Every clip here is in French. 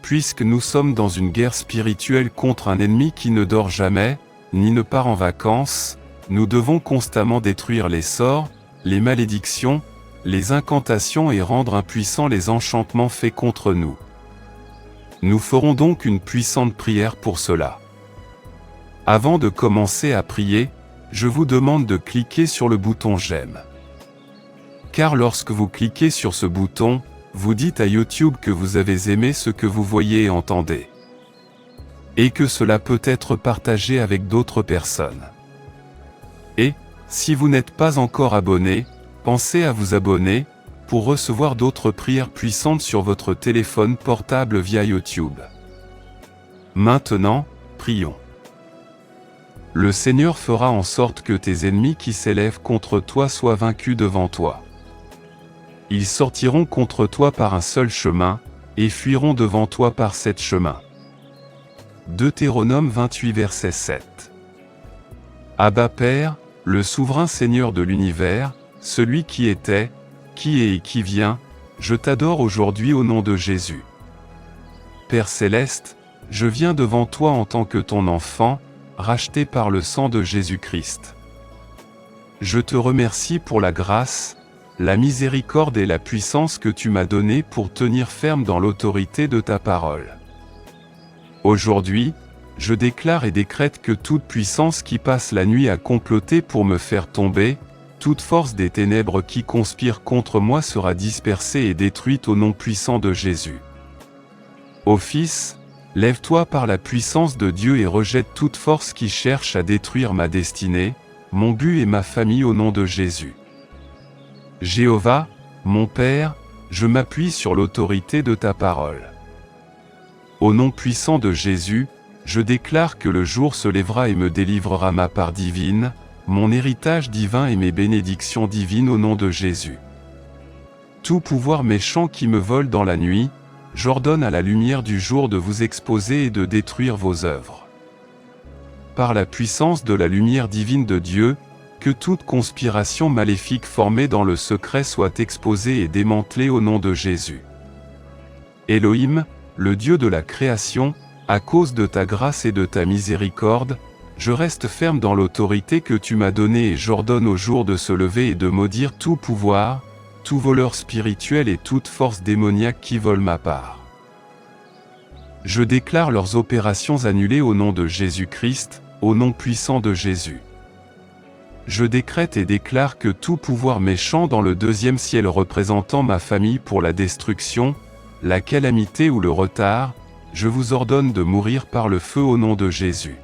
puisque nous sommes dans une guerre spirituelle contre un ennemi qui ne dort jamais, ni ne part en vacances, nous devons constamment détruire les sorts, les malédictions, les incantations et rendre impuissants les enchantements faits contre nous. Nous ferons donc une puissante prière pour cela. Avant de commencer à prier, je vous demande de cliquer sur le bouton j'aime. Car lorsque vous cliquez sur ce bouton, vous dites à YouTube que vous avez aimé ce que vous voyez et entendez. Et que cela peut être partagé avec d'autres personnes. Et, si vous n'êtes pas encore abonné, pensez à vous abonner, pour recevoir d'autres prières puissantes sur votre téléphone portable via YouTube. Maintenant, prions. Le Seigneur fera en sorte que tes ennemis qui s'élèvent contre toi soient vaincus devant toi. Ils sortiront contre toi par un seul chemin, et fuiront devant toi par 7 chemins. Deutéronome 28 verset 7. Abba Père, le souverain Seigneur de l'univers, celui qui était, qui est et qui vient, je t'adore aujourd'hui au nom de Jésus. Père céleste, je viens devant toi en tant que ton enfant, racheté par le sang de Jésus-Christ. Je te remercie pour la grâce, la miséricorde et la puissance que tu m'as donnée pour tenir ferme dans l'autorité de ta parole. Aujourd'hui, je déclare et décrète que toute puissance qui passe la nuit à comploter pour me faire tomber, toute force des ténèbres qui conspire contre moi sera dispersée et détruite au nom puissant de Jésus. Ô Fils, lève-toi par la puissance de Dieu et rejette toute force qui cherche à détruire ma destinée, mon but et ma famille au nom de Jésus. Jéhovah, mon Père, je m'appuie sur l'autorité de ta parole. Au nom puissant de Jésus, je déclare que le jour se lèvera et me délivrera ma part divine, mon héritage divin et mes bénédictions divines au nom de Jésus. Tout pouvoir méchant qui me vole dans la nuit, j'ordonne à la lumière du jour de vous exposer et de détruire vos œuvres. Par la puissance de la lumière divine de Dieu, que toute conspiration maléfique formée dans le secret soit exposée et démantelée au nom de Jésus. Elohim, le Dieu de la création, à cause de ta grâce et de ta miséricorde, je reste ferme dans l'autorité que tu m'as donnée et j'ordonne au jour de se lever et de maudire tout pouvoir, tout voleur spirituel et toute force démoniaque qui vole ma part. Je déclare leurs opérations annulées au nom de Jésus-Christ, au nom puissant de Jésus. Je décrète et déclare que tout pouvoir méchant dans le deuxième ciel représentant ma famille pour la destruction, la calamité ou le retard, je vous ordonne de mourir par le feu au nom de Jésus.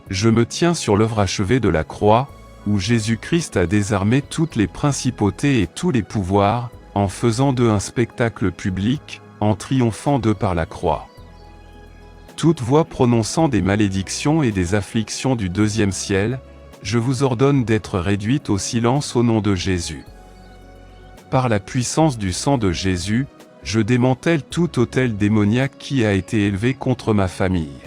Je me tiens sur l'œuvre achevée de la croix, où Jésus-Christ a désarmé toutes les principautés et tous les pouvoirs, en faisant d'eux un spectacle public, en triomphant d'eux par la croix. Toute voix prononçant des malédictions et des afflictions du deuxième ciel, je vous ordonne d'être réduite au silence au nom de Jésus. Par la puissance du sang de Jésus, je démantèle tout autel démoniaque qui a été élevé contre ma famille.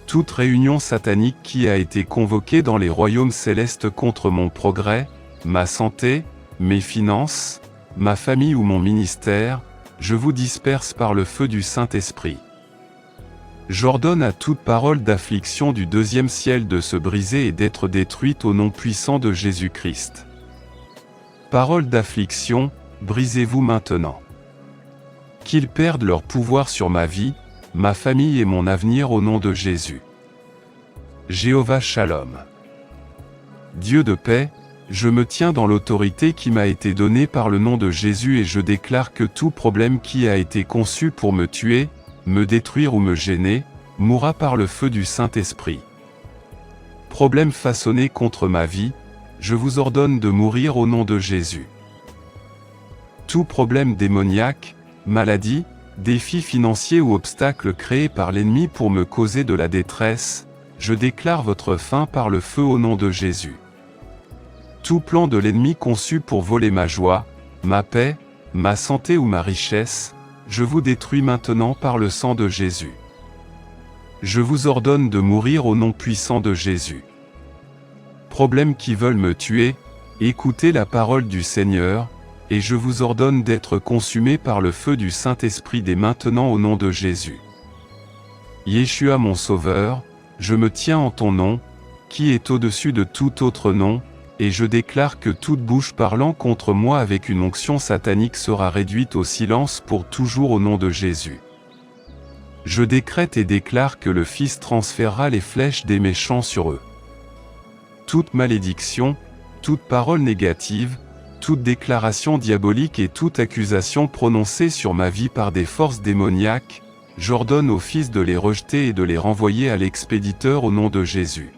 Toute réunion satanique qui a été convoquée dans les royaumes célestes contre mon progrès, ma santé, mes finances, ma famille ou mon ministère, je vous disperse par le feu du Saint-Esprit. J'ordonne à toute parole d'affliction du deuxième ciel de se briser et d'être détruite au nom puissant de Jésus-Christ. Parole d'affliction, brisez-vous maintenant. Qu'ils perdent leur pouvoir sur ma vie, ma famille et mon avenir au nom de Jésus. Jéhovah Shalom. Dieu de paix, je me tiens dans l'autorité qui m'a été donnée par le nom de Jésus et je déclare que tout problème qui a été conçu pour me tuer, me détruire ou me gêner, mourra par le feu du Saint-Esprit. Problème façonné contre ma vie, je vous ordonne de mourir au nom de Jésus. Tout problème démoniaque, maladie, défi financier ou obstacle créé par l'ennemi pour me causer de la détresse, je déclare votre fin par le feu au nom de Jésus. Tout plan de l'ennemi conçu pour voler ma joie, ma paix, ma santé ou ma richesse, je vous détruis maintenant par le sang de Jésus. Je vous ordonne de mourir au nom puissant de Jésus. Problèmes qui veulent me tuer, écoutez la parole du Seigneur, et je vous ordonne d'être consumés par le feu du Saint-Esprit dès maintenant au nom de Jésus. Yeshua mon Sauveur, je me tiens en ton nom, qui est au-dessus de tout autre nom, et je déclare que toute bouche parlant contre moi avec une onction satanique sera réduite au silence pour toujours au nom de Jésus. Je décrète et déclare que le Fils transférera les flèches des méchants sur eux. Toute malédiction, toute parole négative, toute déclaration diabolique et toute accusation prononcée sur ma vie par des forces démoniaques, j'ordonne au Fils de les rejeter et de les renvoyer à l'expéditeur au nom de Jésus.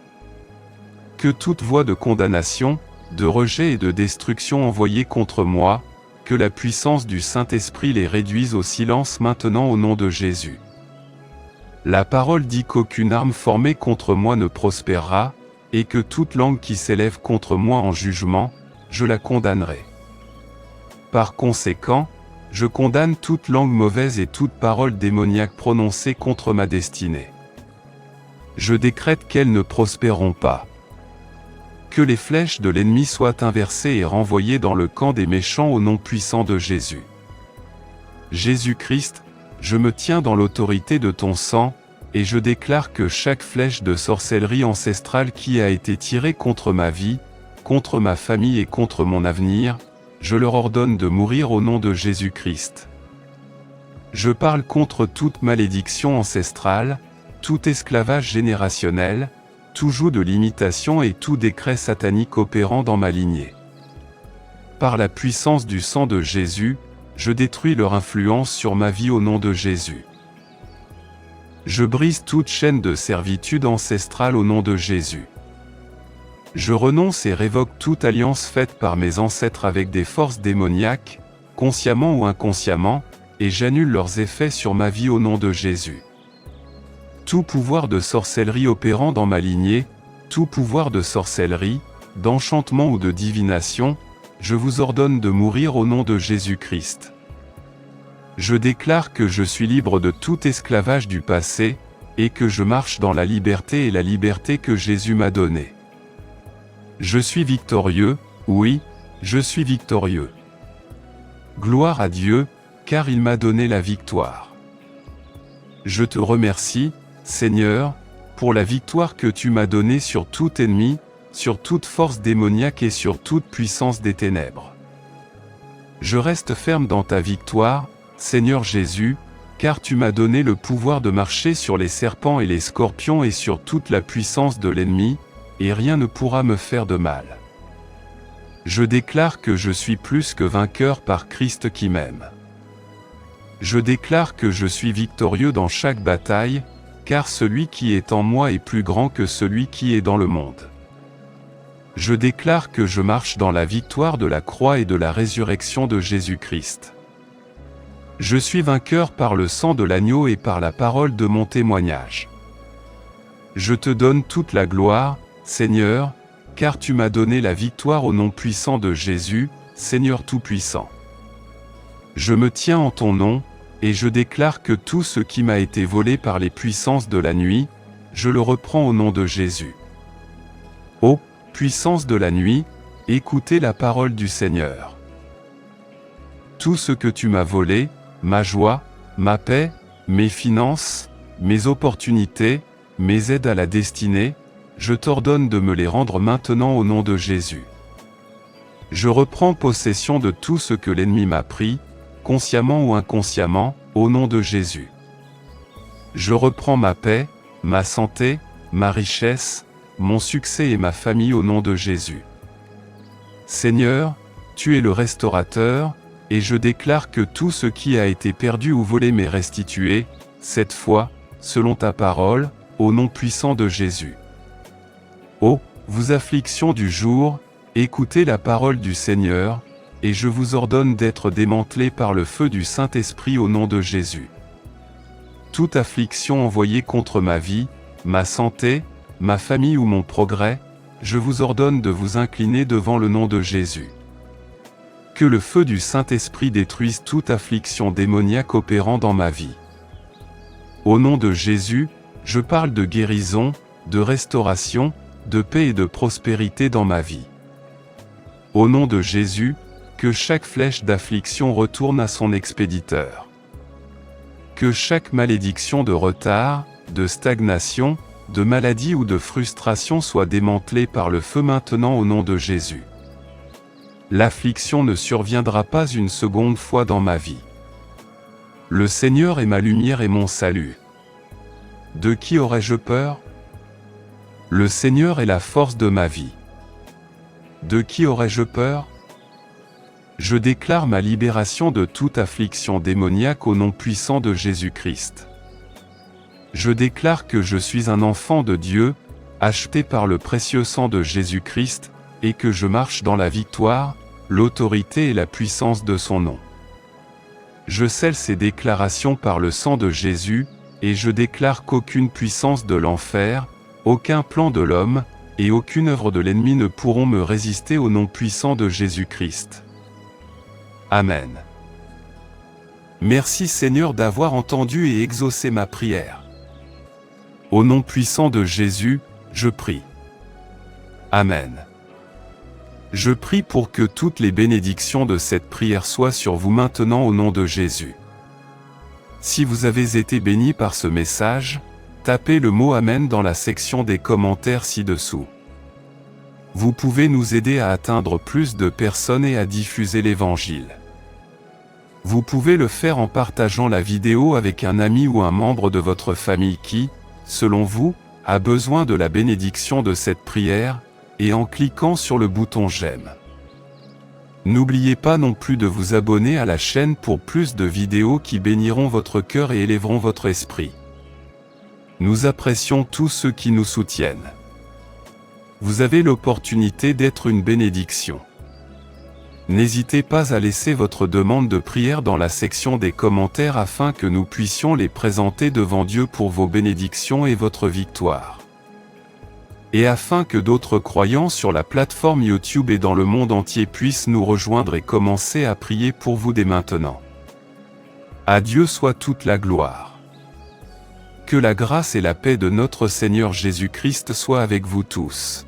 Que toute voix de condamnation, de rejet et de destruction envoyée contre moi, que la puissance du Saint-Esprit les réduise au silence maintenant au nom de Jésus. La parole dit qu'aucune arme formée contre moi ne prospérera, et que toute langue qui s'élève contre moi en jugement, je la condamnerai. Par conséquent, je condamne toute langue mauvaise et toute parole démoniaque prononcée contre ma destinée. Je décrète qu'elles ne prospéreront pas. Que les flèches de l'ennemi soient inversées et renvoyées dans le camp des méchants au nom puissant de Jésus. Jésus-Christ, je me tiens dans l'autorité de ton sang, et je déclare que chaque flèche de sorcellerie ancestrale qui a été tirée contre ma vie, contre ma famille et contre mon avenir, je leur ordonne de mourir au nom de Jésus-Christ. Je parle contre toute malédiction ancestrale, tout esclavage générationnel, tout joug de l'imitation et tout décret satanique opérant dans ma lignée. Par la puissance du sang de Jésus, je détruis leur influence sur ma vie au nom de Jésus. Je brise toute chaîne de servitude ancestrale au nom de Jésus. Je renonce et révoque toute alliance faite par mes ancêtres avec des forces démoniaques, consciemment ou inconsciemment, et j'annule leurs effets sur ma vie au nom de Jésus. Tout pouvoir de sorcellerie opérant dans ma lignée, tout pouvoir de sorcellerie, d'enchantement ou de divination, je vous ordonne de mourir au nom de Jésus-Christ. Je déclare que je suis libre de tout esclavage du passé, et que je marche dans la liberté et la liberté que Jésus m'a donnée. Je suis victorieux, oui, je suis victorieux. Gloire à Dieu, car il m'a donné la victoire. Je te remercie, Seigneur, pour la victoire que tu m'as donnée sur tout ennemi, sur toute force démoniaque et sur toute puissance des ténèbres. Je reste ferme dans ta victoire, Seigneur Jésus, car tu m'as donné le pouvoir de marcher sur les serpents et les scorpions et sur toute la puissance de l'ennemi, et rien ne pourra me faire de mal. Je déclare que je suis plus que vainqueur par Christ qui m'aime. Je déclare que je suis victorieux dans chaque bataille, car celui qui est en moi est plus grand que celui qui est dans le monde. Je déclare que je marche dans la victoire de la croix et de la résurrection de Jésus-Christ. Je suis vainqueur par le sang de l'agneau et par la parole de mon témoignage. Je te donne toute la gloire, Seigneur, car tu m'as donné la victoire au nom puissant de Jésus, Seigneur Tout-Puissant. Je me tiens en ton nom, et je déclare que tout ce qui m'a été volé par les puissances de la nuit, je le reprends au nom de Jésus. Ô puissance de la nuit, écoutez la parole du Seigneur. Tout ce que tu m'as volé, ma joie, ma paix, mes finances, mes opportunités, mes aides à la destinée, je t'ordonne de me les rendre maintenant au nom de Jésus. Je reprends possession de tout ce que l'ennemi m'a pris, consciemment ou inconsciemment, au nom de Jésus. Je reprends ma paix, ma santé, ma richesse, mon succès et ma famille au nom de Jésus. Seigneur, tu es le restaurateur, et je déclare que tout ce qui a été perdu ou volé m'est restitué, cette fois, selon ta parole, au nom puissant de Jésus. Ô, vous afflictions du jour, écoutez la parole du Seigneur, et je vous ordonne d'être démantelés par le feu du Saint-Esprit au nom de Jésus. Toute affliction envoyée contre ma vie, ma santé, ma famille ou mon progrès, je vous ordonne de vous incliner devant le nom de Jésus. Que le feu du Saint-Esprit détruise toute affliction démoniaque opérant dans ma vie. Au nom de Jésus, je parle de guérison, de restauration, de paix et de prospérité dans ma vie. Au nom de Jésus, Que chaque flèche d'affliction retourne à son expéditeur. Que chaque malédiction de retard, de stagnation, de maladie ou de frustration soit démantelée par le feu maintenant au nom de Jésus. L'affliction ne surviendra pas une seconde fois dans ma vie. Le Seigneur est ma lumière et mon salut. De qui aurais-je peur? Le Seigneur est la force de ma vie. De qui aurais-je peur? Je déclare ma libération de toute affliction démoniaque au nom puissant de Jésus-Christ. Je déclare que je suis un enfant de Dieu, acheté par le précieux sang de Jésus-Christ, et que je marche dans la victoire, l'autorité et la puissance de son nom. Je scelle ces déclarations par le sang de Jésus, et je déclare qu'aucune puissance de l'enfer, aucun plan de l'homme, et aucune œuvre de l'ennemi ne pourront me résister au nom puissant de Jésus-Christ. Amen. Merci Seigneur d'avoir entendu et exaucé ma prière. Au nom puissant de Jésus, je prie. Amen. Je prie pour que toutes les bénédictions de cette prière soient sur vous maintenant au nom de Jésus. Si vous avez été béni par ce message, tapez le mot Amen dans la section des commentaires ci-dessous. Vous pouvez nous aider à atteindre plus de personnes et à diffuser l'Évangile. Vous pouvez le faire en partageant la vidéo avec un ami ou un membre de votre famille qui, selon vous, a besoin de la bénédiction de cette prière, et en cliquant sur le bouton j'aime. N'oubliez pas non plus de vous abonner à la chaîne pour plus de vidéos qui béniront votre cœur et élèveront votre esprit. Nous apprécions tous ceux qui nous soutiennent. Vous avez l'opportunité d'être une bénédiction. N'hésitez pas à laisser votre demande de prière dans la section des commentaires afin que nous puissions les présenter devant Dieu pour vos bénédictions et votre victoire. Et afin que d'autres croyants sur la plateforme YouTube et dans le monde entier puissent nous rejoindre et commencer à prier pour vous dès maintenant. À Dieu soit toute la gloire. Que la grâce et la paix de notre Seigneur Jésus-Christ soient avec vous tous.